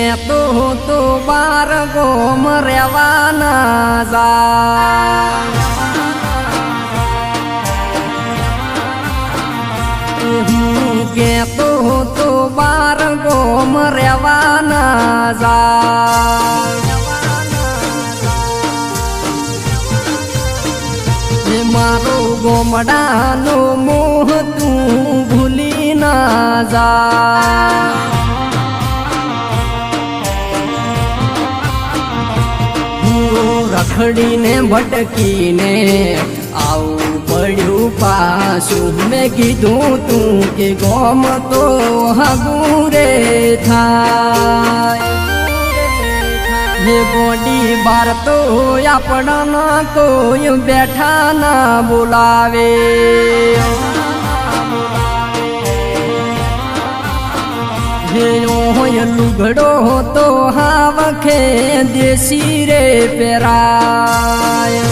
કેતો તો બાર ગોમ રેવાના જા હું કેતો તો બાર ગોમ રેવાના જા મારો ગોમડાનો મોહ તું ભૂલી ના જા રખડીને ભટકીને આવું પડ્યું પાછું મેં કીધું તું કે ગોમ તો હગું રે થાય હે ગોડી બાર તો આપણા કોઈ બેઠા ના બોલાવે હોય લુગડો તો હાવખે દેશી રે પેરાય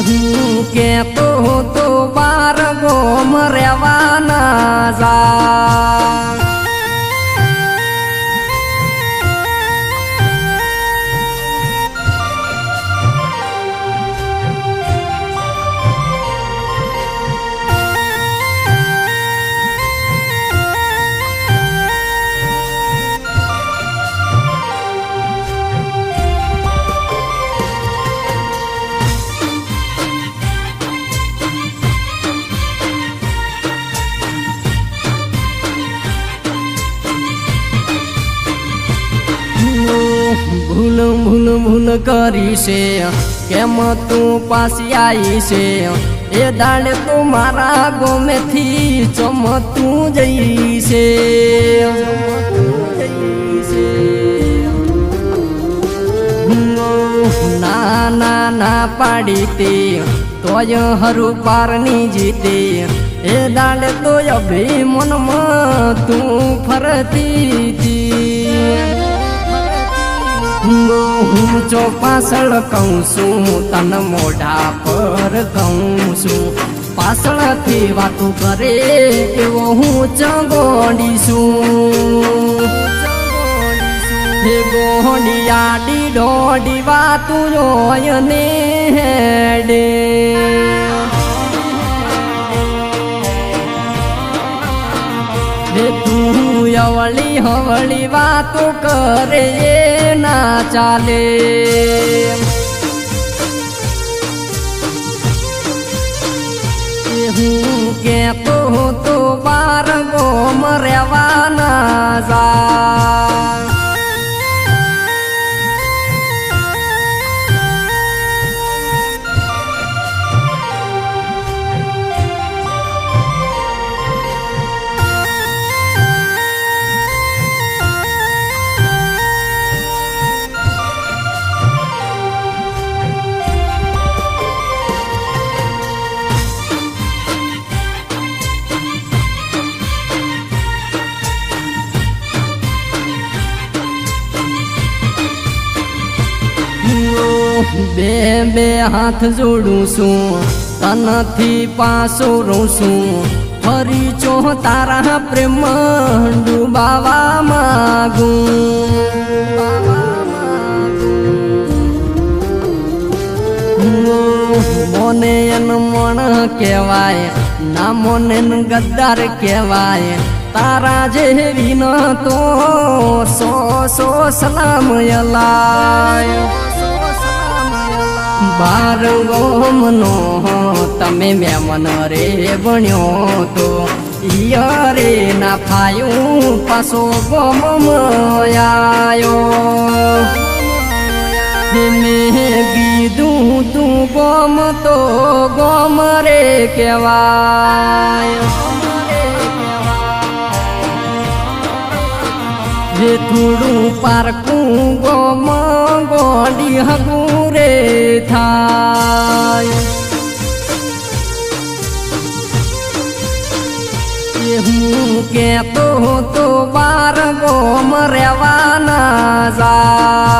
હું કેતો તો બાર ગોમ રેવાના જા ભૂલ ભૂલ ભૂલ કરી છે કેમ તું પાછી આવી છે એ દાડે તો મારા ગોમેથી ચમતું જઈ છે ના ના ના પાડી તે તોય હરું પારની જીતે એ દાડે તો અભિમનમાં તું ફરતી હતી હું જો પાછળ કહું છું તન મોઢા પર કહું છું પાછળથી વાતું કરે એવો હું ચગોડી છું હે ગોડી આડી દોડી વાતું જોય ને હેડે તું અવળી હવળી વાતો કરે ના ચાલે હું કેતો તો બાર ગોમ રેવાના જા બે બે હાથ જોડું છું તનથી પાછો રહું છું ફરી ચો તારા પ્રેમ ડૂબાવા માગું મોને એન મણ કહેવાય ના મોને ગદ્દાર કહેવાય તારા જેવી ન તો સો સલામ અલાય બાર ગોમનો તમે મેમન રે બન્યો તો ઈયરે ના ફાયું પાછો ગોમ આયો મેં કીધું તું ગોમ તો ગોમ રે કહેવાય જે થોડું પારકું ગોમ ગોડી હગું રે થાય હું કેતો તો બાર ગોમ રેવાના જા